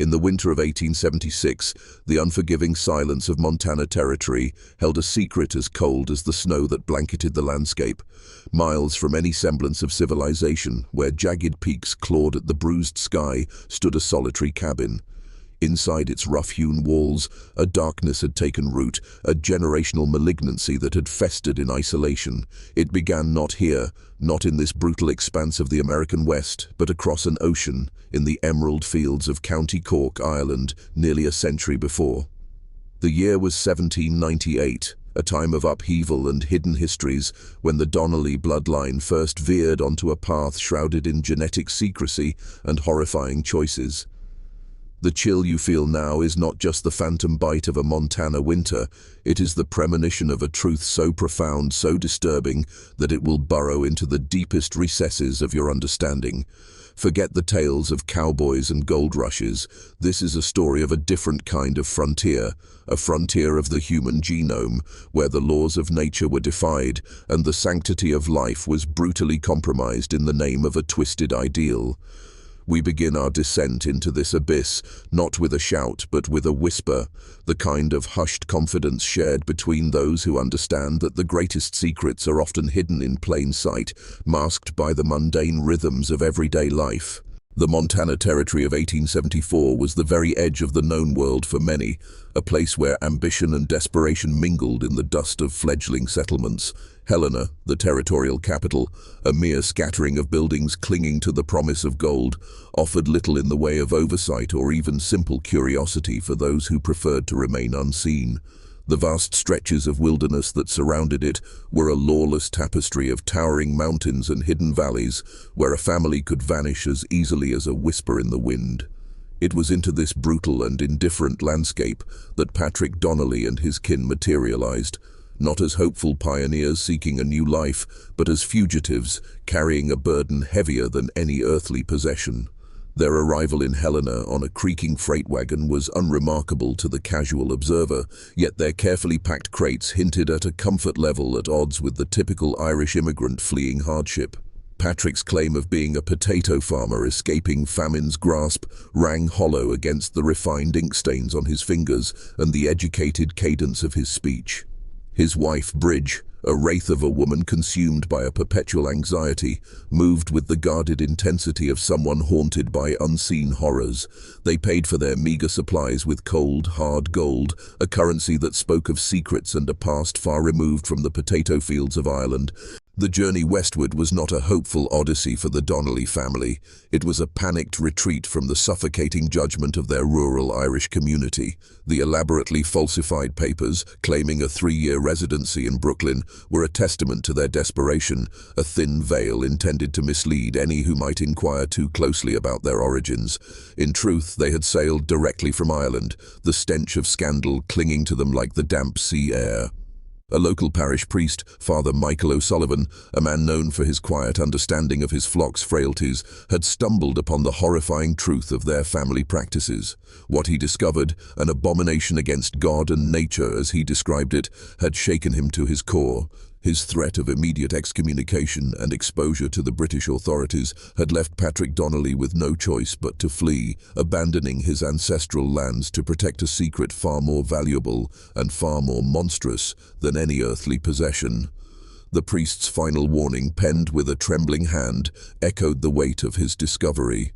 In the winter of 1876, the unforgiving silence of Montana Territory held a secret as cold as the snow that blanketed the landscape. Miles from any semblance of civilization, where jagged peaks clawed at the bruised sky, stood a solitary cabin. Inside its rough-hewn walls, a darkness had taken root, a generational malignancy that had festered in isolation. It began not here, not in this brutal expanse of the American West, but across an ocean, in the emerald fields of County Cork, Ireland, nearly a century before. The year was 1798, a time of upheaval and hidden histories, when the Donnelly Bloodline first veered onto a path shrouded in genetic secrecy and horrifying choices. The chill you feel now is not just the phantom bite of a Montana winter, it is the premonition of a truth so profound, so disturbing, that it will burrow into the deepest recesses of your understanding. Forget the tales of cowboys and gold rushes. This is a story of a different kind of frontier, a frontier of the human genome, where the laws of nature were defied and the sanctity of life was brutally compromised in the name of a twisted ideal. We begin our descent into this abyss, not with a shout, but with a whisper, the kind of hushed confidence shared between those who understand that the greatest secrets are often hidden in plain sight, masked by the mundane rhythms of everyday life. The Montana Territory of 1874 was the very edge of the known world for many, a place where ambition and desperation mingled in the dust of fledgling settlements. Helena, the territorial capital, a mere scattering of buildings clinging to the promise of gold, offered little in the way of oversight or even simple curiosity for those who preferred to remain unseen. The vast stretches of wilderness that surrounded it were a lawless tapestry of towering mountains and hidden valleys, where a family could vanish as easily as a whisper in the wind. It was into this brutal and indifferent landscape that Patrick Donnelly and his kin materialized, not as hopeful pioneers seeking a new life, but as fugitives carrying a burden heavier than any earthly possession. Their arrival in Helena on a creaking freight wagon was unremarkable to the casual observer, yet their carefully packed crates hinted at a comfort level at odds with the typical Irish immigrant fleeing hardship. Patrick's claim of being a potato farmer escaping famine's grasp rang hollow against the refined ink stains on his fingers and the educated cadence of his speech. His wife, Bridge, a wraith of a woman consumed by a perpetual anxiety, moved with the guarded intensity of someone haunted by unseen horrors. They paid for their meager supplies with cold, hard gold, a currency that spoke of secrets and a past far removed from the potato fields of Ireland. The journey westward was not a hopeful odyssey for the Donnelly family. It was a panicked retreat from the suffocating judgment of their rural Irish community. The elaborately falsified papers, claiming a 3-year residency in Brooklyn, were a testament to their desperation, a thin veil intended to mislead any who might inquire too closely about their origins. In truth, they had sailed directly from Ireland, the stench of scandal clinging to them like the damp sea air. A local parish priest, Father Michael O'Sullivan, a man known for his quiet understanding of his flock's frailties, had stumbled upon the horrifying truth of their family practices. What he discovered, an abomination against God and nature as he described it, had shaken him to his core. His threat of immediate excommunication and exposure to the British authorities had left Patrick Donnelly with no choice but to flee, abandoning his ancestral lands to protect a secret far more valuable and far more monstrous than any earthly possession. The priest's final warning, penned with a trembling hand, echoed the weight of his discovery.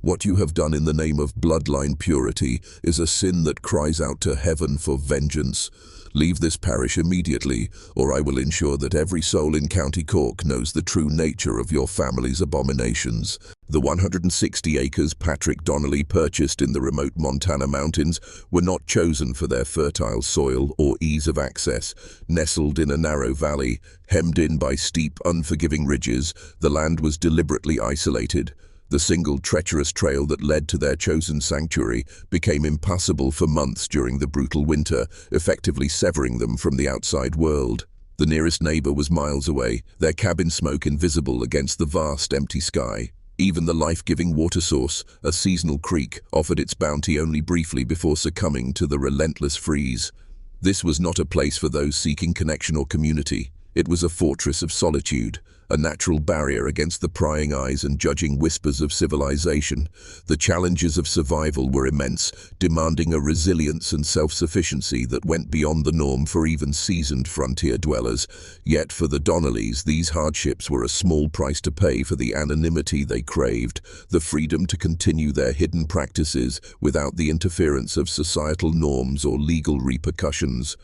What you have done in the name of bloodline purity is a sin that cries out to heaven for vengeance. Leave this parish immediately, or I will ensure that every soul in County Cork knows the true nature of your family's abominations. The 160 acres Patrick Donnelly purchased in the remote Montana mountains were not chosen for their fertile soil or ease of access. Nestled in a narrow valley, hemmed in by steep, unforgiving ridges, the land was deliberately isolated. The single treacherous trail that led to their chosen sanctuary became impassable for months during the brutal winter, effectively severing them from the outside world. The nearest neighbor was miles away, their cabin smoke invisible against the vast empty sky. Even the life-giving water source, a seasonal creek, offered its bounty only briefly before succumbing to the relentless freeze. This was not a place for those seeking connection or community. It was a fortress of solitude, a natural barrier against the prying eyes and judging whispers of civilization. The challenges of survival were immense, demanding a resilience and self-sufficiency that went beyond the norm for even seasoned frontier dwellers. Yet for the Donnellys, these hardships were a small price to pay for the anonymity they craved, the freedom to continue their hidden practices without the interference of societal norms or legal repercussions.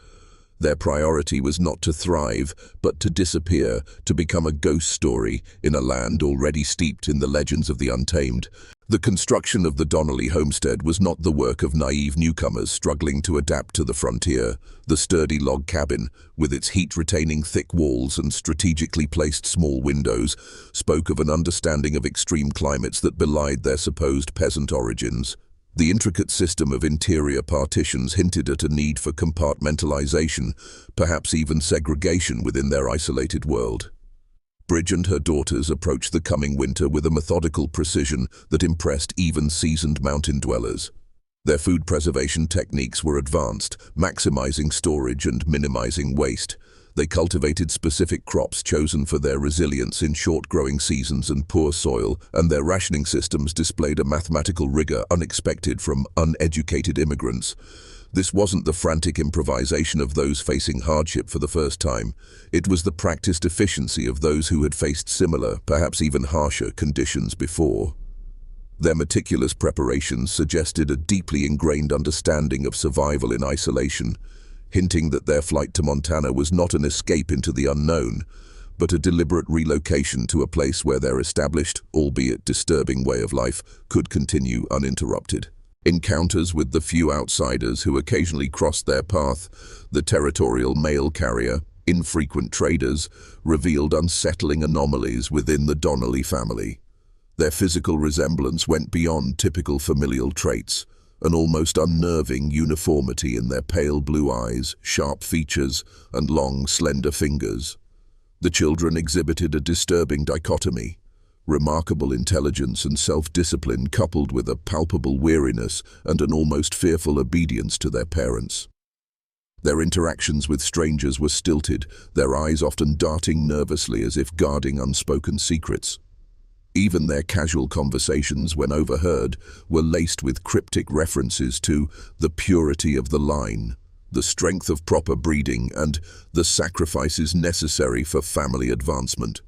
Their priority was not to thrive, but to disappear, to become a ghost story in a land already steeped in the legends of the untamed. The construction of the Donnelly homestead was not the work of naive newcomers struggling to adapt to the frontier. The sturdy log cabin, with its heat-retaining thick walls and strategically placed small windows, spoke of an understanding of extreme climates that belied their supposed peasant origins. The intricate system of interior partitions hinted at a need for compartmentalization, perhaps even segregation within their isolated world. Bridge and her daughters approached the coming winter with a methodical precision that impressed even seasoned mountain dwellers. Their food preservation techniques were advanced, maximizing storage and minimizing waste. They cultivated specific crops chosen for their resilience in short growing seasons and poor soil, and their rationing systems displayed a mathematical rigor unexpected from uneducated immigrants. This wasn't the frantic improvisation of those facing hardship for the first time. It was the practiced efficiency of those who had faced similar, perhaps even harsher, conditions before. Their meticulous preparations suggested a deeply ingrained understanding of survival in isolation, hinting that their flight to Montana was not an escape into the unknown, but a deliberate relocation to a place where their established, albeit disturbing way of life could continue uninterrupted. Encounters with the few outsiders who occasionally crossed their path, the territorial mail carrier, infrequent traders, revealed unsettling anomalies within the Donnelly family. Their physical resemblance went beyond typical familial traits, an almost unnerving uniformity in their pale blue eyes, sharp features, and long, slender fingers. The children exhibited a disturbing dichotomy: remarkable intelligence and self-discipline coupled with a palpable weariness and an almost fearful obedience to their parents. Their interactions with strangers were stilted, their eyes often darting nervously as if guarding unspoken secrets. Even their casual conversations, when overheard, were laced with cryptic references to the purity of the line, the strength of proper breeding, and the sacrifices necessary for family advancement.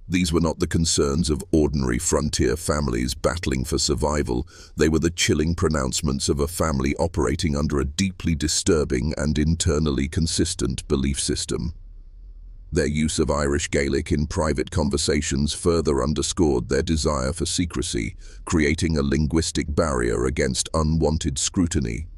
These were not the concerns of ordinary frontier families battling for survival. They were the chilling pronouncements of a family operating under a deeply disturbing and internally consistent belief system. Their use of Irish Gaelic in private conversations further underscored their desire for secrecy, creating a linguistic barrier against unwanted scrutiny.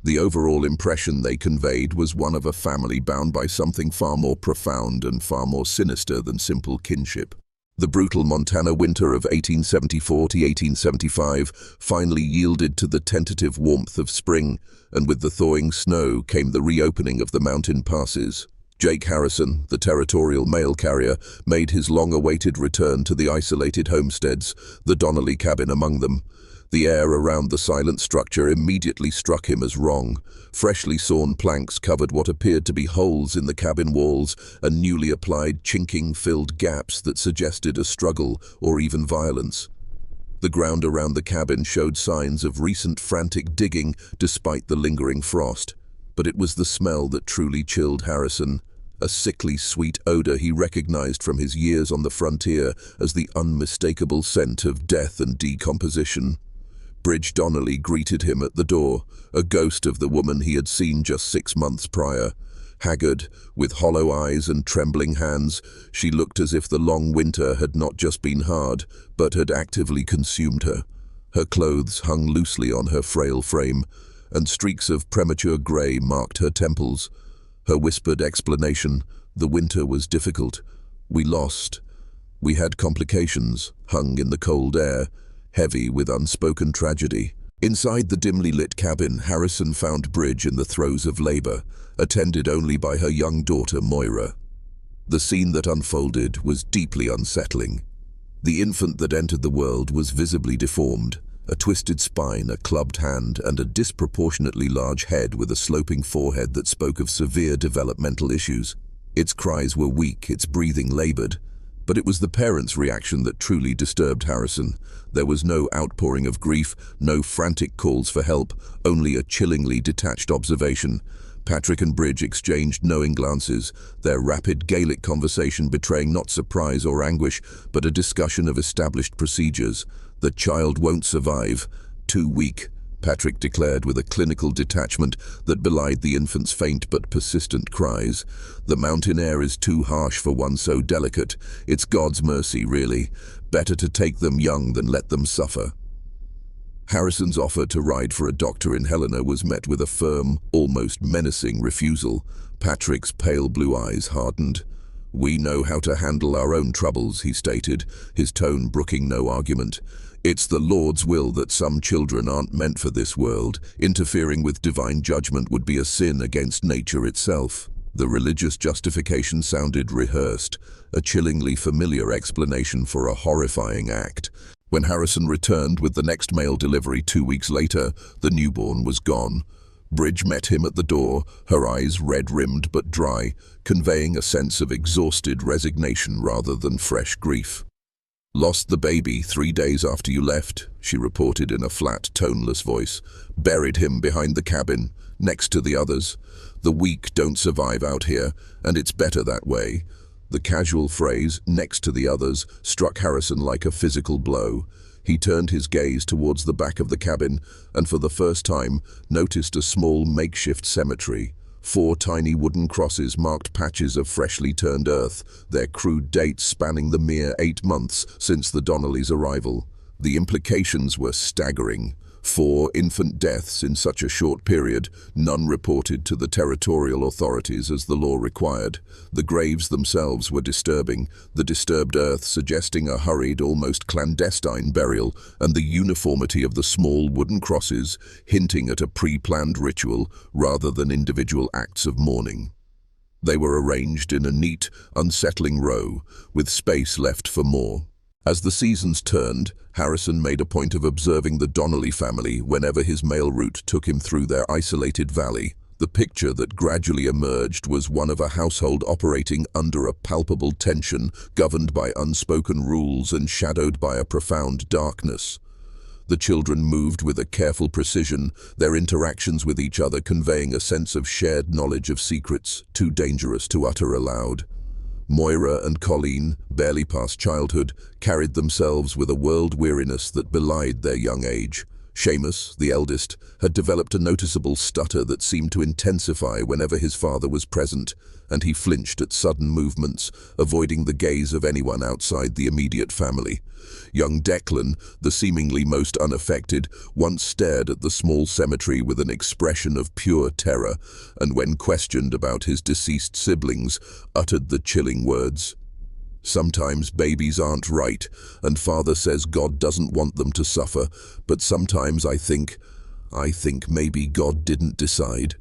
The overall impression they conveyed was one of a family bound by something far more profound and far more sinister than simple kinship. The brutal Montana winter of 1874 to 1875 finally yielded to the tentative warmth of spring, and with the thawing snow came the reopening of the mountain passes. Jake Harrison, the territorial mail carrier, made his long-awaited return to the isolated homesteads, the Donnelly cabin among them. The air around the silent structure immediately struck him as wrong. Freshly sawn planks covered what appeared to be holes in the cabin walls, and newly applied chinking filled gaps that suggested a struggle or even violence. The ground around the cabin showed signs of recent frantic digging despite the lingering frost. But it was the smell that truly chilled Harrison, a sickly sweet odor he recognized from his years on the frontier as the unmistakable scent of death and decomposition. Bridge Donnelly greeted him at the door, a ghost of the woman he had seen just 6 months prior. Haggard, with hollow eyes and trembling hands, she looked as if the long winter had not just been hard, but had actively consumed her. Her clothes hung loosely on her frail frame, and streaks of premature grey marked her temples. Her whispered explanation, "The winter was difficult. We lost. We had complications," hung in the cold air, heavy with unspoken tragedy. Inside the dimly lit cabin, Harrison found Bridge in the throes of labor, attended only by her young daughter Moira. The scene that unfolded was deeply unsettling. The infant that entered the world was visibly deformed, a twisted spine, a clubbed hand, and a disproportionately large head with a sloping forehead that spoke of severe developmental issues. Its cries were weak, its breathing labored. But it was the parents' reaction that truly disturbed Harrison. There was no outpouring of grief, no frantic calls for help, only a chillingly detached observation. Patrick and Bridge exchanged knowing glances, their rapid Gaelic conversation betraying not surprise or anguish, but a discussion of established procedures. "The child won't survive. Too weak," Patrick declared with a clinical detachment that belied the infant's faint but persistent cries. "The mountain air is too harsh for one so delicate. It's God's mercy, really. Better to take them young than let them suffer." Harrison's offer to ride for a doctor in Helena was met with a firm, almost menacing refusal. Patrick's pale blue eyes hardened. "We know how to handle our own troubles," he stated, his tone brooking no argument. "It's the Lord's will that some children aren't meant for this world. Interfering with divine judgment would be a sin against nature itself." The religious justification sounded rehearsed, a chillingly familiar explanation for a horrifying act. When Harrison returned with the next mail delivery 2 weeks later, the newborn was gone. Bridge met him at the door, her eyes red-rimmed but dry, conveying a sense of exhausted resignation rather than fresh grief. "Lost the baby 3 days after you left," she reported in a flat, toneless voice. "Buried him behind the cabin, next to the others. The weak don't survive out here, and it's better that way." The casual phrase, "next to the others," struck Harrison like a physical blow. He turned his gaze towards the back of the cabin, and for the first time noticed a small makeshift cemetery. 4 tiny wooden crosses marked patches of freshly turned earth, their crude dates spanning the mere 8 months since the Donnellys' arrival. The implications were staggering. 4 infant deaths in such a short period, none reported to the territorial authorities as the law required. The graves themselves were disturbing, the disturbed earth suggesting a hurried, almost clandestine burial, and the uniformity of the small wooden crosses hinting at a pre-planned ritual rather than individual acts of mourning. They were arranged in a neat, unsettling row, with space left for more. As the seasons turned, Harrison made a point of observing the Donnelly family whenever his mail route took him through their isolated valley. The picture that gradually emerged was one of a household operating under a palpable tension, governed by unspoken rules and shadowed by a profound darkness. The children moved with a careful precision, their interactions with each other conveying a sense of shared knowledge of secrets too dangerous to utter aloud. Moira and Colleen, barely past childhood, carried themselves with a world-weariness that belied their young age. Seamus, the eldest, had developed a noticeable stutter that seemed to intensify whenever his father was present, and he flinched at sudden movements, avoiding the gaze of anyone outside the immediate family. Young Declan, the seemingly most unaffected, once stared at the small cemetery with an expression of pure terror, and when questioned about his deceased siblings, uttered the chilling words, "Sometimes babies aren't right, and Father says God doesn't want them to suffer, but sometimes I think maybe God didn't decide."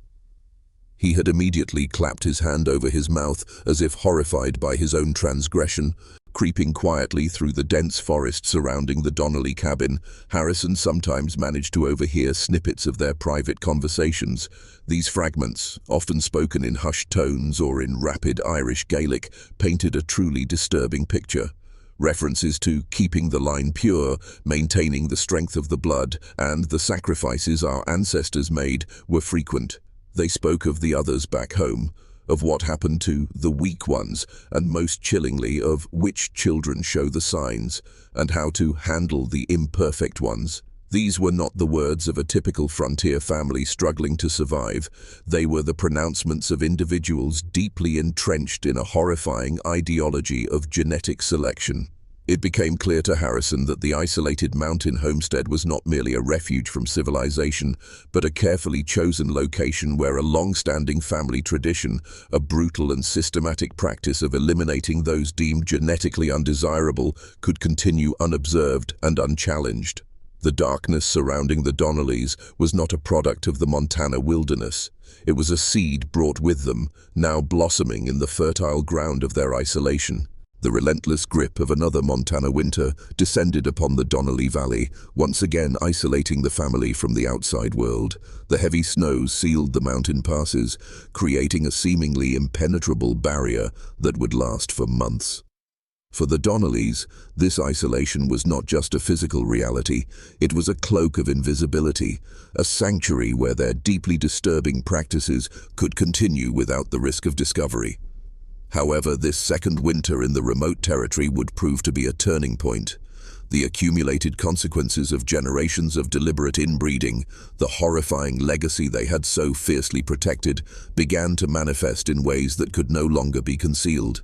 He had immediately clapped his hand over his mouth as if horrified by his own transgression. Creeping quietly through the dense forest surrounding the Donnelly cabin, Harrison sometimes managed to overhear snippets of their private conversations. These fragments, often spoken in hushed tones or in rapid Irish Gaelic, painted a truly disturbing picture. References to keeping the line pure, maintaining the strength of the blood, and the sacrifices our ancestors made were frequent. They spoke of the others back home, of what happened to the weak ones, and most chillingly of which children show the signs, and how to handle the imperfect ones. These were not the words of a typical frontier family struggling to survive. They were the pronouncements of individuals deeply entrenched in a horrifying ideology of genetic selection. It became clear to Harrison that the isolated mountain homestead was not merely a refuge from civilization, but a carefully chosen location where a long-standing family tradition, a brutal and systematic practice of eliminating those deemed genetically undesirable, could continue unobserved and unchallenged. The darkness surrounding the Donnellys was not a product of the Montana wilderness. It was a seed brought with them, now blossoming in the fertile ground of their isolation. The relentless grip of another Montana winter descended upon the Donnelly Valley, once again isolating the family from the outside world. The heavy snows sealed the mountain passes, creating a seemingly impenetrable barrier that would last for months. For the Donnellys, this isolation was not just a physical reality, it was a cloak of invisibility, a sanctuary where their deeply disturbing practices could continue without the risk of discovery. However, this second winter in the remote territory would prove to be a turning point. The accumulated consequences of generations of deliberate inbreeding, the horrifying legacy they had so fiercely protected, began to manifest in ways that could no longer be concealed.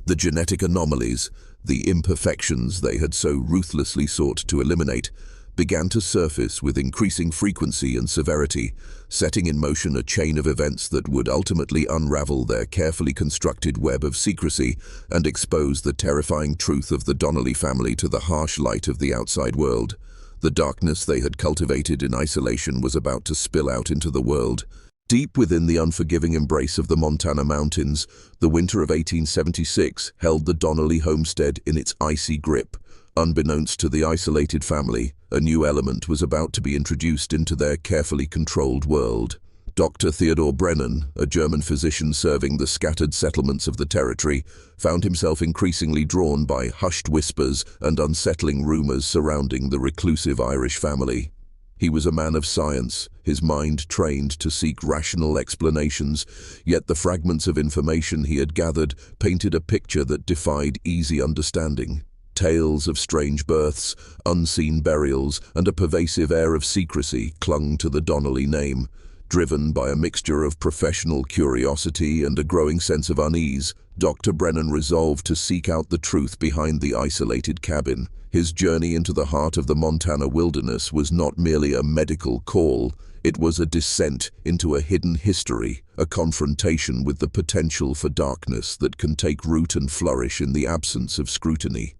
The genetic anomalies, the imperfections they had so ruthlessly sought to eliminate, began to surface with increasing frequency and severity, setting in motion a chain of events that would ultimately unravel their carefully constructed web of secrecy and expose the terrifying truth of the Donnelly family to the harsh light of the outside world. The darkness they had cultivated in isolation was about to spill out into the world. Deep within the unforgiving embrace of the Montana mountains, the winter of 1876 held the Donnelly homestead in its icy grip. Unbeknownst to the isolated family, a new element was about to be introduced into their carefully controlled world. Dr. Theodore Brennan, a German physician serving the scattered settlements of the territory, found himself increasingly drawn by hushed whispers and unsettling rumors surrounding the reclusive Irish family. He was a man of science, his mind trained to seek rational explanations, yet the fragments of information he had gathered painted a picture that defied easy understanding. Tales of strange births, unseen burials, and a pervasive air of secrecy clung to the Donnelly name. Driven by a mixture of professional curiosity and a growing sense of unease, Dr. Brennan resolved to seek out the truth behind the isolated cabin. His journey into the heart of the Montana wilderness was not merely a medical call, it was a descent into a hidden history, a confrontation with the potential for darkness that can take root and flourish in the absence of scrutiny.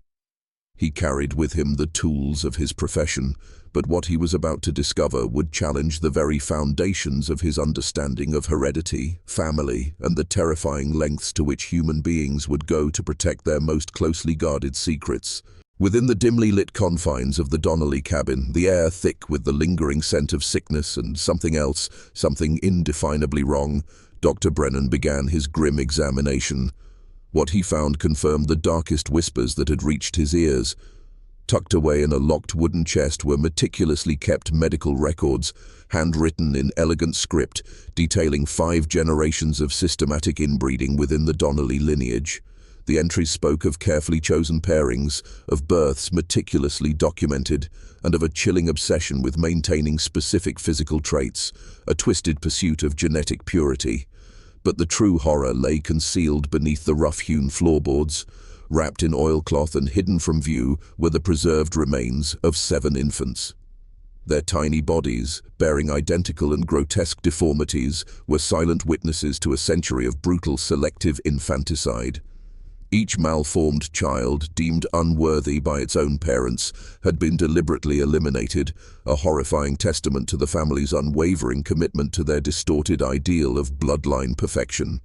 He carried with him the tools of his profession, but what he was about to discover would challenge the very foundations of his understanding of heredity, family, and the terrifying lengths to which human beings would go to protect their most closely guarded secrets. Within the dimly lit confines of the Donnelly cabin, the air thick with the lingering scent of sickness and something else, something indefinably wrong, Dr. Brennan began his grim examination. What he found confirmed the darkest whispers that had reached his ears. Tucked away in a locked wooden chest were meticulously kept medical records, handwritten in elegant script, detailing 5 generations of systematic inbreeding within the Donnelly lineage. The entries spoke of carefully chosen pairings, of births meticulously documented, and of a chilling obsession with maintaining specific physical traits, a twisted pursuit of genetic purity. But the true horror lay concealed beneath the rough-hewn floorboards. Wrapped in oilcloth and hidden from view were the preserved remains of 7 infants. Their tiny bodies, bearing identical and grotesque deformities, were silent witnesses to a century of brutal selective infanticide. Each malformed child, deemed unworthy by its own parents, had been deliberately eliminated, a horrifying testament to the family's unwavering commitment to their distorted ideal of bloodline perfection.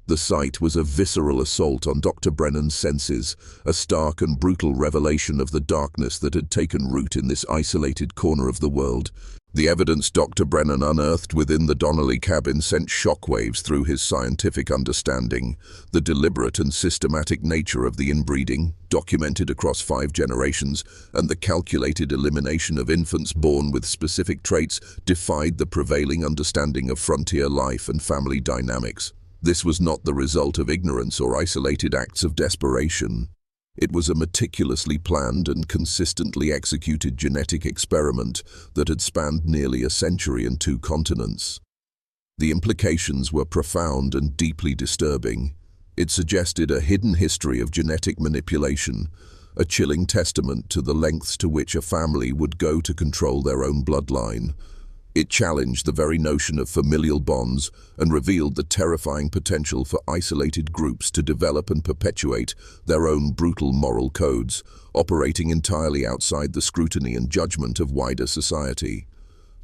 The sight was a visceral assault on Dr. Brennan's senses, a stark and brutal revelation of the darkness that had taken root in this isolated corner of the world. The evidence Dr. Brennan unearthed within the Donnelly cabin sent shockwaves through his scientific understanding. The deliberate and systematic nature of the inbreeding, documented across 5 generations, and the calculated elimination of infants born with specific traits defied the prevailing understanding of frontier life and family dynamics. This was not the result of ignorance or isolated acts of desperation. It was a meticulously planned and consistently executed genetic experiment that had spanned nearly a century and 2 continents. The implications were profound and deeply disturbing. It suggested a hidden history of genetic manipulation, a chilling testament to the lengths to which a family would go to control their own bloodline. It challenged the very notion of familial bonds and revealed the terrifying potential for isolated groups to develop and perpetuate their own brutal moral codes, operating entirely outside the scrutiny and judgment of wider society.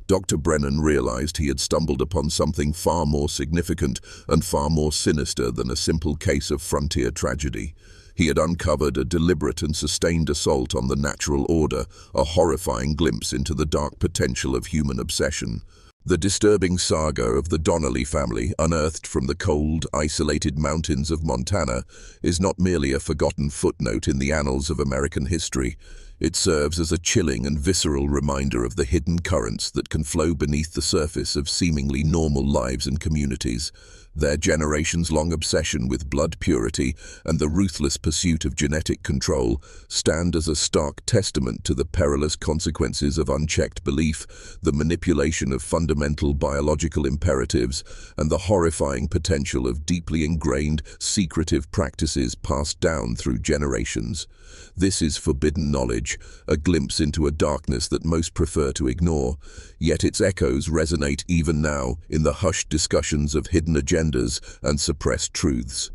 Dr. Brennan realized he had stumbled upon something far more significant and far more sinister than a simple case of frontier tragedy. He had uncovered a deliberate and sustained assault on the natural order, a horrifying glimpse into the dark potential of human obsession. The disturbing saga of the Donnelly family, unearthed from the cold, isolated mountains of Montana, is not merely a forgotten footnote in the annals of American history. It serves as a chilling and visceral reminder of the hidden currents that can flow beneath the surface of seemingly normal lives and communities. Their generations-long obsession with blood purity and the ruthless pursuit of genetic control stand as a stark testament to the perilous consequences of unchecked belief, the manipulation of fundamental biological imperatives, and the horrifying potential of deeply ingrained, secretive practices passed down through generations. This is forbidden knowledge, a glimpse into a darkness that most prefer to ignore, yet its echoes resonate even now in the hushed discussions of hidden agendas and suppressed truths.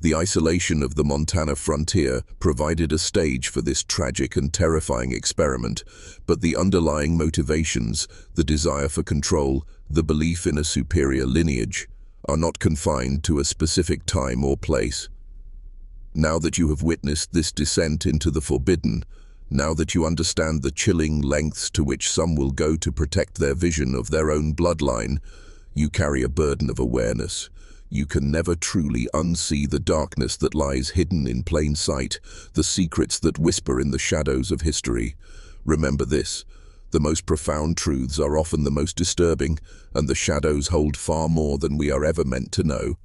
The isolation of the Montana frontier provided a stage for this tragic and terrifying experiment, but the underlying motivations, the desire for control, the belief in a superior lineage, are not confined to a specific time or place. Now that you have witnessed this descent into the forbidden, now that you understand the chilling lengths to which some will go to protect their vision of their own bloodline, you carry a burden of awareness. You can never truly unsee the darkness that lies hidden in plain sight, the secrets that whisper in the shadows of history. Remember this: the most profound truths are often the most disturbing, and the shadows hold far more than we are ever meant to know.